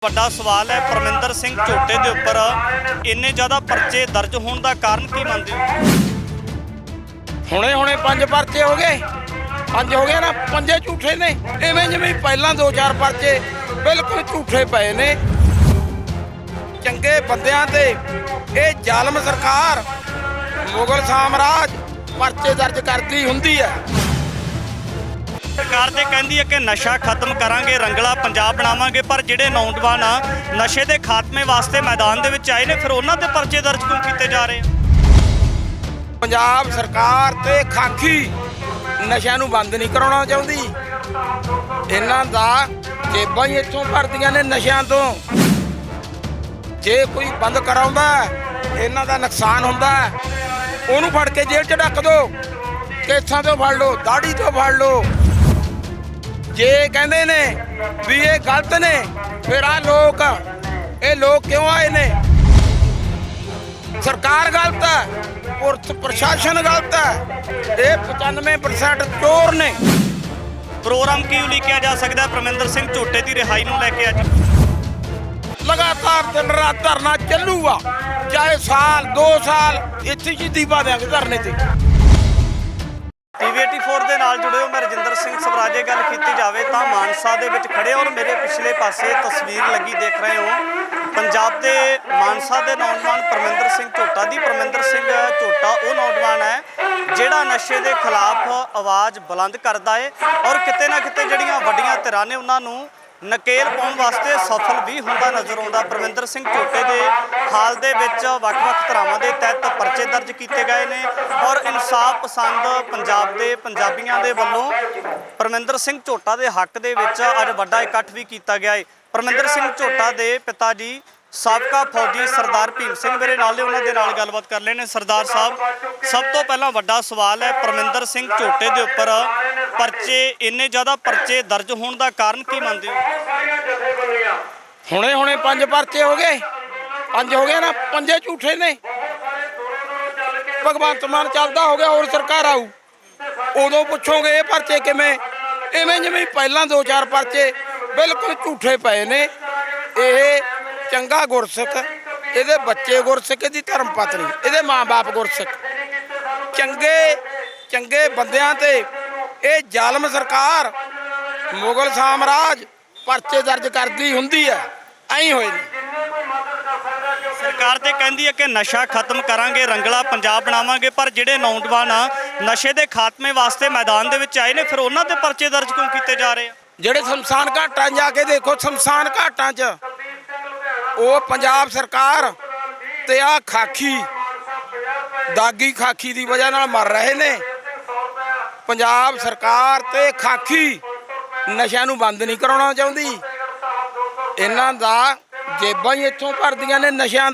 ਵੱਡਾ ਸਵਾਲ ਹੈ ਪਰਮਿੰਦਰ ਸਿੰਘ ਝੋਟੇ ਦੇ ਉੱਪਰ ਇੰਨੇ ਜ਼ਿਆਦਾ ਪਰਚੇ ਦਰਜ ਹੋਣ ਦਾ ਕਾਰਨ ਕੀ ਮੰਨਦੇ ਹੋ? ਹੁਣੇ 5 ਪਰਚੇ ਹੋ ਗਏ। 5 ਹੋ ਗਏ ਨਾ, 5 ਝੂਠੇ ਨੇ। ਇਵੇਂ ਜਿਵੇਂ ਪਹਿਲਾਂ 2-4 ਪਰਚੇ ਬਿਲਕੁਲ ਝੂਠੇ ਪਏ ਨੇ। ਚੰਗੇ ਬੰਦਿਆਂ ਤੇ ਇਹ ਜ਼ਾਲਮ ਸਰਕਾਰ ਮੁਗਲ ਸਾਮਰਾਜ ਪਰਚੇ ਦਰਜ ਕਰਦੀ ਹੁੰਦੀ ਹੈ। ਸਰਕਾਰ ਤੇ ਕਹਿੰਦੀ ਹੈ ਕਿ ਨਸ਼ਾ ਖਤਮ ਕਰਾਂਗੇ, ਰੰਗਲਾ ਪੰਜਾਬ ਬਣਾਵਾਂਗੇ, ਪਰ ਜਿਹੜੇ ਨੌਜਵਾਨ ਆ ਨਸ਼ੇ ਦੇ ਖਾਤਮੇ ਵਾਸਤੇ ਮੈਦਾਨ ਦੇ ਵਿੱਚ ਆਏ ਨੇ, ਫਿਰ ਉਹਨਾਂ ਤੇ ਪਰਚੇ ਦਰਜ ਕਿਉਂ ਕੀਤੇ ਜਾ ਰਹੇ ਆ? ਪੰਜਾਬ ਸਰਕਾਰ ਤੇ ਖਾਕੀ ਨਸ਼ਿਆਂ ਨੂੰ ਬੰਦ ਨਹੀਂ ਕਰਾਉਣਾ ਚਾਹੁੰਦੀ। ਇਹਨਾਂ ਦਾ ਜੇਬਾਂ ਹੀ ਇੱਥੋਂ ਭਰਦੀਆਂ ਨੇ ਨਸ਼ਿਆਂ ਤੋਂ। ਜੇ ਕੋਈ ਬੰਦ ਕਰਾਉਂਦਾ ਇਹਨਾਂ ਦਾ ਨੁਕਸਾਨ ਹੁੰਦਾ, ਉਹਨੂੰ ਫੜ ਕੇ ਜੇਲ੍ਹ 'ਚ ਡੱਕ ਦਿਓ, ਕੇਸਾਂ ਤੋਂ ਫੜ ਲਓ, ਦਾੜੀ ਤੋਂ ਫੜ ਲਓ। ਜੇ ਕਹਿੰਦੇ ਨੇ ਵੀ ਇਹ ਗਲਤ ਨੇ, ਫਿਰ ਇਹ ਲੋਕ ਕਿਉਂ ਆਏ ਨੇ? ਸਰਕਾਰ ਗਲਤ ਹੈ, ਪੁਲਿਸ ਪ੍ਰਸ਼ਾਸਨ ਗਲਤ ਹੈ। ਇਹ 95% ਚੋਰ ਨੇ। ਪ੍ਰੋਗਰਾਮ ਕੀ ਉਲੀਕਿਆ ਜਾ ਸਕਦਾ ਪਰਮਿੰਦਰ ਸਿੰਘ ਝੋਟੇ ਦੀ ਰਿਹਾਈ ਨੂੰ ਲੈ ਕੇ? ਅੱਜ ਲਗਾਤਾਰ ਦਿਨ ਰਾਤ ਧਰਨਾ ਚੱਲੂਗਾ, ਚਾਹੇ ਸਾਲ 2 ਸਾਲ ਇੱਥੇ ਸ਼ਹੀਦੀ ਪਾ ਦਿਆਂਗੇ ਧਰਨੇ ਤੇ। ਟੀਵੀ 84 ਦੇ ਨਾਲ ਜੁੜੇ ਹੋ, ਮੈਂ ਰਜਿੰਦਰ ਸਿੰਘ ਸਵਰਾਜੇ। ਗੱਲ ਕੀਤੀ ਜਾਵੇ ਤਾਂ ਮਾਨਸਾ ਦੇ ਵਿੱਚ ਖੜੇ ਔਰ ਮੇਰੇ ਪਿਛਲੇ ਪਾਸੇ ਤਸਵੀਰ ਲੱਗੀ ਦੇਖ ਰਹੇ ਹੋ ਪੰਜਾਬ ਦੇ ਮਾਨਸਾ ਦੇ ਨੌਜਵਾਨ ਪਰਮਿੰਦਰ ਸਿੰਘ ਝੋਟਾ ਦੀ। ਪਰਮਿੰਦਰ ਸਿੰਘ ਝੋਟਾ ਉਹ ਨੌਜਵਾਨ ਹੈ ਜਿਹੜਾ ਨਸ਼ੇ ਦੇ ਖਿਲਾਫ ਆਵਾਜ਼ ਬੁਲੰਦ ਕਰਦਾ ਹੈ ਔਰ ਕਿਤੇ ਨਾ ਕਿਤੇ ਜਿਹੜੀਆਂ ਵੱਡੀਆਂ ਧਿਰਾਂ ਨੇ ਉਹਨਾਂ ਨੂੰ ਨਕੇਲ ਪਾਉਣ ਵਾਸਤੇ ਸਫਲ ਵੀ ਹੁੰਦਾ ਨਜ਼ਰ ਆਉਂਦਾ। ਪਰਮਿੰਦਰ ਸਿੰਘ ਝੋਟੇ ਦੇ ਹਾਲ ਦੇ ਵਿੱਚ ਵੱਖ-ਵੱਖ ਧਾਰਾਵਾਂ ਦੇ ਤਹਿਤ ਪਰਚੇ ਦਰਜ ਕੀਤੇ ਗਏ ਨੇ ਔਰ ਇਨਸਾਫ ਪਸੰਦ ਪੰਜਾਬ ਦੇ ਪੰਜਾਬੀਆਂ ਦੇ ਵੱਲੋਂ ਪਰਮਿੰਦਰ ਸਿੰਘ ਝੋਟਾ ਦੇ ਹੱਕ ਦੇ ਵਿੱਚ ਅੱਜ ਵੱਡਾ ਇਕੱਠ ਵੀ ਕੀਤਾ ਗਿਆ ਹੈ। ਪਰਮਿੰਦਰ ਸਿੰਘ ਝੋਟਾ ਦੇ ਪਿਤਾ ਜੀ ਸਾਬਕਾ ਫੌਜੀ ਸਰਦਾਰ ਭੀਮ ਸਿੰਘ ਮੇਰੇ ਨਾਲ ਨੇ, ਉਹਨਾਂ ਦੇ ਨਾਲ ਗੱਲਬਾਤ ਕਰ ਲੈਣੇ। ਸਰਦਾਰ ਸਾਹਿਬ, ਸਭ ਤੋਂ ਪਹਿਲਾਂ ਵੱਡਾ ਸਵਾਲ ਹੈ ਪਰਮਿੰਦਰ ਸਿੰਘ ਝੋਟੇ ਦੇ ਉੱਪਰ ਪਰਚੇ ਇੰਨੇ ਜ਼ਿਆਦਾ ਪਰਚੇ ਦਰਜ ਹੋਣ ਦਾ ਕਾਰਨ ਕੀ ਮੰਨਦੇ ਹੋ? ਹੁਣੇ 5 ਪਰਚੇ ਹੋ ਗਏ। 5 ਹੋ ਗਏ ਨਾ, 5 ਝੂਠੇ ਨੇ। ਭਗਵੰਤ ਮਾਨ ਚੱਲਦਾ ਹੋ ਗਿਆ, ਹੋਰ ਸਰਕਾਰ ਆਊ, ਉਦੋਂ ਪੁੱਛੋਗੇ ਇਹ ਪਰਚੇ ਕਿਵੇਂ? ਇਵੇਂ ਜਿਵੇਂ ਪਹਿਲਾਂ 2-4 ਪਰਚੇ ਬਿਲਕੁਲ ਝੂਠੇ ਪਏ ਨੇ। ਇਹ ਚੰਗਾ ਗੁਰਸਿੱਖ, ਇਹਦੇ ਬੱਚੇ ਗੁਰਸਿੱਖ, ਇਹਦੀ ਧਰਮ ਪਤਨੀ, ਇਹਦੇ ਮਾਂ-ਬਾਪ ਗੁਰਸਿੱਖ। ਚੰਗੇ ਬੰਦਿਆਂ ਤੇ ਇਹ ਜ਼ਾਲਮ ਸਰਕਾਰ ਮੁਗਲ ਸਾਮਰਾਜ ਪਰਚੇ ਦਰਜ ਕਰਦੀ ਹੁੰਦੀ ਹੈ। ਐਂ ਹੋਏ ਨੇ। ਸਰਕਾਰ ਤੇ ਕਹਿੰਦੀ ਹੈ ਕਿ ਨਸ਼ਾ ਖਤਮ ਕਰਾਂਗੇ, ਰੰਗਲਾ ਪੰਜਾਬ ਬਣਾਵਾਂਗੇ, ਪਰ ਜਿਹੜੇ ਨੌਜਵਾਨ ਆ ਨਸ਼ੇ ਦੇ ਖਾਤਮੇ ਵਾਸਤੇ ਮੈਦਾਨ ਦੇ ਵਿੱਚ ਆਏ ਨੇ, ਫਿਰ ਉਹਨਾਂ ਤੇ ਪਰਚੇ ਦਰਜ ਕਿਉਂ ਕੀਤੇ ਜਾ ਰਹੇ ਆ? ਜਿਹੜੇ ਸ਼ਮਸ਼ਾਨ ਘਾਟਾਂ ਜਾ ਕੇ ਦੇਖੋ, ਸ਼ਮਸ਼ਾਨ ਘਾਟਾਂ 'ਚ ਉਹ ਪੰਜਾਬ ਸਰਕਾਰ ਤੇ ਆ ਖਾਕੀ ਦਾਗੀ ਖਾਕੀ ਦੀ ਵਜ੍ਹਾ ਨਾਲ ਮਰ ਰਹੇ ਨੇ। ਪੰਜਾਬ ਸਰਕਾਰ ਤੇ ਖਾਕੀ ਨਸ਼ਿਆਂ ਨੂੰ ਬੰਦ ਨਹੀਂ ਕਰਾਉਣਾ ਚਾਹੁੰਦੀ। ਇਹਨਾਂ ਦਾ ਜੇਬਾਂ ਹੀ ਇੱਥੋਂ ਭਰਦੀਆਂ ਨੇ ਨਸ਼ਿਆਂ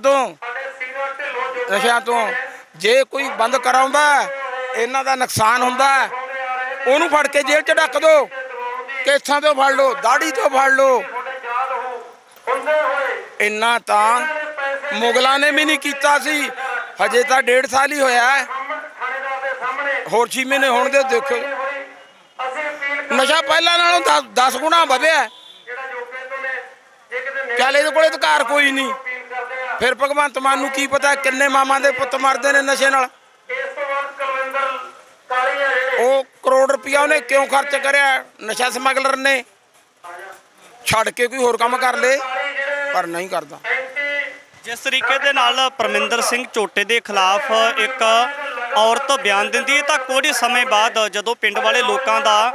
ਤੋਂ। ਜੇ ਕੋਈ ਬੰਦ ਕਰਾਉਂਦਾ ਇਹਨਾਂ ਦਾ ਨੁਕਸਾਨ ਹੁੰਦਾ, ਉਹਨੂੰ ਫੜ ਕੇ ਜੇਲ੍ਹ 'ਚ ਡੱਕ ਦਿਓ, ਕੇਸਾਂ ਤੋਂ ਫੜ ਲਓ, ਦਾੜੀ ਤੋਂ ਫੜ ਲਓ। ਇੰਨਾ ਤਾਂ ਮੁਗਲਾਂ ਨੇ ਵੀ ਨਹੀਂ ਕੀਤਾ ਸੀ। ਹਜੇ ਤਾਂ 1.5 ਸਾਲ ਹੀ ਹੋਇਆ, ਹੋਰ 6 ਮਹੀਨੇ ਹੋਣ ਦੇ। ਦੇਖੋ ਨਸ਼ਾ ਪਹਿਲਾਂ ਨਾਲੋਂ 10 ਗੁਣਾ ਵਧਿਆ। ਚੱਲ ਇਹਦੇ ਕੋਲ ਅਧਿਕਾਰ ਕੋਈ ਨਹੀਂ, ਫਿਰ ਭਗਵੰਤ ਮਾਨ ਨੂੰ ਕੀ ਪਤਾ ਕਿੰਨੇ ਮਾਮਾ ਦੇ ਪੁੱਤ ਮਰਦੇ ਨੇ ਨਸ਼ੇ ਨਾਲ। ਉਹ ਕਰੋੜ ਰੁਪਇਆ ਉਹਨੇ ਕਿਉਂ ਖਰਚ ਕਰਿਆ? ਨਸ਼ਾ ਸਮਗਲਰ ਨੇ। ਛੱਡ ਕੇ ਕੋਈ ਹੋਰ ਕੰਮ ਕਰ ਲੇ, ਪਰ ਨਹੀਂ ਕਰਦਾ। ਜਿਸ ਤਰੀਕੇ ਦੇ ਨਾਲ ਪਰਮਿੰਦਰ ਸਿੰਘ ਝੋਟੇ ਦੇ ਖਿਲਾਫ ਇੱਕ ਔਰਤ ਬਿਆਨ ਦਿੰਦੀ ਹੈ, ਤਾਂ ਕੁਝ ਸਮੇਂ ਬਾਅਦ ਜਦੋਂ ਪਿੰਡ ਵਾਲੇ ਲੋਕਾਂ ਦਾ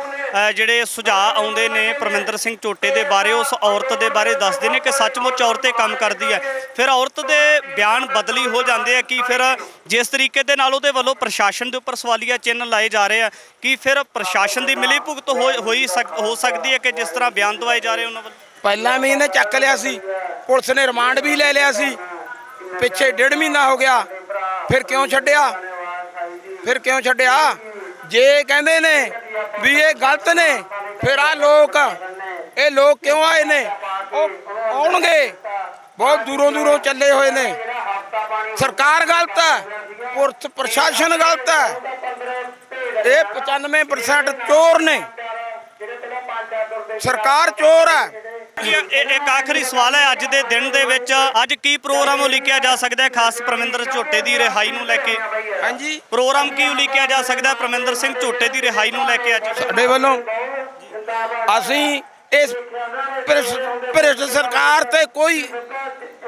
ਜਿਹੜੇ ਸੁਝਾਅ ਆਉਂਦੇ ਨੇ ਪਰਮਿੰਦਰ ਸਿੰਘ ਝੋਟੇ ਦੇ ਬਾਰੇ, ਉਸ ਔਰਤ ਦੇ ਬਾਰੇ ਦੱਸਦੇ ਨੇ ਕਿ ਸੱਚਮੁੱਚ ਔਰਤ ਇਹ ਕੰਮ ਕਰਦੀ ਹੈ, ਫਿਰ ਔਰਤ ਦੇ ਬਿਆਨ ਬਦਲੀ ਹੋ ਜਾਂਦੇ ਆ। ਕਿ ਫਿਰ ਜਿਸ ਤਰੀਕੇ ਦੇ ਨਾਲ ਉਹਦੇ ਵੱਲੋਂ ਪ੍ਰਸ਼ਾਸਨ ਦੇ ਉੱਪਰ ਸਵਾਲੀਆ ਚਿੰਨ੍ਹ ਲਾਏ ਜਾ ਰਹੇ ਆ, ਕਿ ਫਿਰ ਪ੍ਰਸ਼ਾਸਨ ਦੀ ਮਿਲੀ ਭੁਗਤ ਹੋ ਸਕਦੀ ਹੈ ਕਿ ਜਿਸ ਤਰ੍ਹਾਂ ਬਿਆਨ ਦਵਾਏ ਜਾ ਰਹੇ ਉਹਨਾਂ ਵੱਲੋਂ? ਪਹਿਲਾਂ ਵੀ ਇਹਨੇ ਚੱਕ ਲਿਆ ਸੀ, ਪੁਲਿਸ ਨੇ ਰਿਮਾਂਡ ਵੀ ਲੈ ਲਿਆ ਸੀ, ਪਿੱਛੇ 1.5 ਮਹੀਨਾ ਹੋ ਗਿਆ। ਫਿਰ ਕਿਉਂ ਛੱਡਿਆ? ਜੇ ਕਹਿੰਦੇ ਨੇ ਵੀ ਇਹ ਗਲਤ ਨੇ, ਫਿਰ ਇਹ ਲੋਕ ਕਿਉਂ ਆਏ ਨੇ? ਉਹ ਆਉਣਗੇ, ਬਹੁਤ ਦੂਰੋਂ ਚੱਲੇ ਹੋਏ ਨੇ। ਸਰਕਾਰ ਗਲਤ ਹੈ, ਪੁਲਿਸ ਪ੍ਰਸ਼ਾਸਨ ਗਲਤ ਹੈ। ਇਹ 95% ਚੋਰ ਨੇ। ਸਰਕਾਰ ਚੋਰ ਹੈ। ਇੱਕ ਆਖਰੀ ਸਵਾਲ ਹੈ, ਅੱਜ ਦੇ ਦਿਨ ਦੇ ਵਿੱਚ ਅੱਜ ਕੀ ਪ੍ਰੋਗਰਾਮ ਉਲੀਕਿਆ ਜਾ ਸਕਦਾ ਹੈ ਖਾਸ ਪਰਮਿੰਦਰ ਝੋਟੇ ਦੀ ਰਿਹਾਈ ਨੂੰ ਲੈ ਕੇ? ਹਾਂਜੀ, ਪ੍ਰੋਗਰਾਮ ਕੀ ਉਲੀਕਿਆ ਜਾ ਸਕਦਾ ਹੈ ਪਰਮਿੰਦਰ ਸਿੰਘ ਝੋਟੇ ਦੀ ਰਿਹਾਈ ਨੂੰ ਲੈ ਕੇ ਅੱਜ? ਸਾਡੇ ਵੱਲੋਂ ਅਸੀਂ ਇਸ ਭ੍ਰਿਸ਼ਟ ਸਰਕਾਰ ਤੇ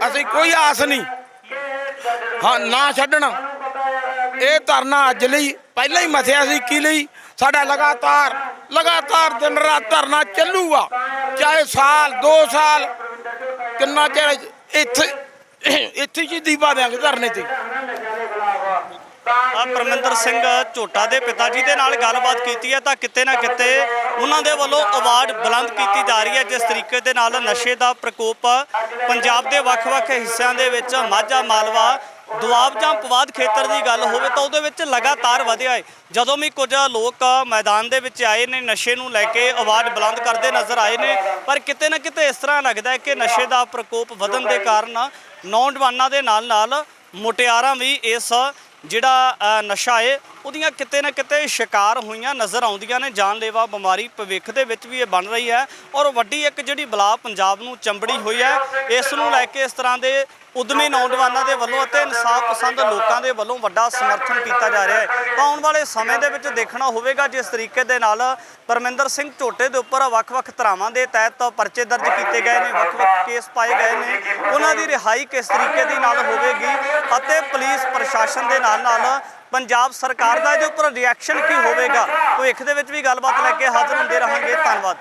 ਅਸੀਂ ਕੋਈ ਆਸ ਨਹੀਂ ਹਾਂ ਨਾ ਛੱਡਣਾ। ਇਹ ਧਰਨਾ ਅੱਜ ਲਈ ਪਹਿਲਾਂ ਹੀ ਮਥਿਆ ਸੀ ਕੀ ਲਈ, ਸਾਡਾ ਲਗਾਤਾਰ ਦਿਨ ਰਾਤ ਧਰਨਾ ਚੱਲੂਗਾ, ਚਾਹੇ ਸਾਲ 2 ਸਾਲ ਕਿੰਨਾ ਚਿਰ ਇੱਥੇ ਹੀ ਦੀਵਾ ਦਿਆਂਗੇ ਧਰਨੇ ਤੇ। ਪਰਮਿੰਦਰ ਸਿੰਘ ਝੋਟਾ ਦੇ ਪਿਤਾ ਜੀ ਦੇ ਨਾਲ ਗੱਲਬਾਤ ਕੀਤੀ ਹੈ ਤਾਂ ਕਿਤੇ ਨਾ ਕਿਤੇ ਉਹਨਾਂ ਦੇ ਵੱਲੋਂ ਆਵਾਜ਼ ਬੁਲੰਦ ਕੀਤੀ ਜਾ ਰਹੀ ਹੈ। ਜਿਸ ਤਰੀਕੇ ਦੇ ਨਾਲ ਨਸ਼ੇ ਦਾ ਪ੍ਰਕੋਪ ਪੰਜਾਬ ਦੇ ਵੱਖ-ਵੱਖ ਹਿੱਸਿਆਂ ਦੇ ਵਿੱਚ ਮਾਝਾ, ਮਾਲਵਾ, ਦੁਆਬ ਜਾਂ ਪਵਾਦ ਖੇਤਰ ਦੀ ਗੱਲ ਹੋਵੇ ਤਾਂ ਉਹਦੇ ਵਿੱਚ ਲਗਾਤਾਰ ਵਧਿਆ ਹੈ। ਜਦੋਂ ਵੀ ਕੁਝ ਲੋਕ ਮੈਦਾਨ ਦੇ ਵਿੱਚ ਆਏ ਨੇ ਨਸ਼ੇ ਨੂੰ ਲੈ ਕੇ ਆਵਾਜ਼ ਬੁਲੰਦ ਕਰਦੇ ਨਜ਼ਰ ਆਏ ਨੇ, ਪਰ ਕਿਤੇ ਨਾ ਕਿਤੇ ਇਸ ਤਰ੍ਹਾਂ ਲੱਗਦਾ ਹੈ ਕਿ ਨਸ਼ੇ ਦਾ ਪ੍ਰਕੋਪ ਵਧਣ ਦੇ ਕਾਰਨ ਨੌਜਵਾਨਾਂ ਦੇ ਨਾਲ ਮੁਟਿਆਰਾਂ ਵੀ ਇਸ ਜਿਹੜਾ ਨਸ਼ਾ ਹੈ ਉਹਦੀਆਂ ਕਿਤੇ ਨਾ ਕਿਤੇ ਸ਼ਿਕਾਰ ਹੋਈਆਂ ਨਜ਼ਰ ਆਉਂਦੀਆਂ ਨੇ। ਜਾਨਲੇਵਾ ਬਿਮਾਰੀ ਭਵਿੱਖ ਦੇ ਵਿੱਚ ਵੀ ਇਹ ਬਣ ਰਹੀ ਹੈ ਔਰ ਵੱਡੀ ਇੱਕ ਜਿਹੜੀ ਬਲਾ ਪੰਜਾਬ ਨੂੰ ਚੰਬੜੀ ਹੋਈ ਹੈ। ਇਸ ਨੂੰ ਲੈ ਕੇ ਇਸ ਤਰ੍ਹਾਂ ਦੇ ਉਦਮੀ ਨੌਜਵਾਨਾਂ ਦੇ ਵੱਲੋਂ ਅਤੇ ਇਨਸਾਫ ਪਸੰਦ ਲੋਕਾਂ ਦੇ ਵੱਲੋਂ ਵੱਡਾ ਸਮਰਥਨ ਕੀਤਾ ਜਾ ਰਿਹਾ ਹੈ। ਤਾਂ ਆਉਣ ਵਾਲੇ ਸਮੇਂ ਦੇ ਵਿੱਚ ਦੇਖਣਾ ਹੋਵੇਗਾ ਜਿਸ ਤਰੀਕੇ ਦੇ ਨਾਲ ਪਰਮਿੰਦਰ ਸਿੰਘ ਝੋਟੇ ਦੇ ਉੱਪਰ ਵੱਖ-ਵੱਖ ਧਾਰਾਵਾਂ ਦੇ ਤਹਿਤ ਪਰਚੇ ਦਰਜ ਕੀਤੇ ਗਏ ਨੇ, ਵੱਖ-ਵੱਖ ਕੇਸ ਪਾਏ ਗਏ ਨੇ, ਉਹਨਾਂ ਦੀ ਰਿਹਾਈ ਕਿਸ ਤਰੀਕੇ ਦੀ ਨਾਲ ਹੋਵੇਗੀ ਅਤੇ ਪੁਲਿਸ ਪ੍ਰਸ਼ਾਸਨ ਦੇ ਨਾਲ ਪੰਜਾਬ ਸਰਕਾਰ ਦਾ ਇਹਦੇ ਉੱਪਰ ਰਿਐਕਸ਼ਨ ਕੀ ਹੋਵੇਗਾ। ਭਵਿੱਖ ਦੇ ਵਿੱਚ ਵੀ ਗੱਲਬਾਤ ਲੈ ਕੇ ਹਾਜ਼ਰ ਹੁੰਦੇ ਰਹਾਂਗੇ। ਧੰਨਵਾਦ।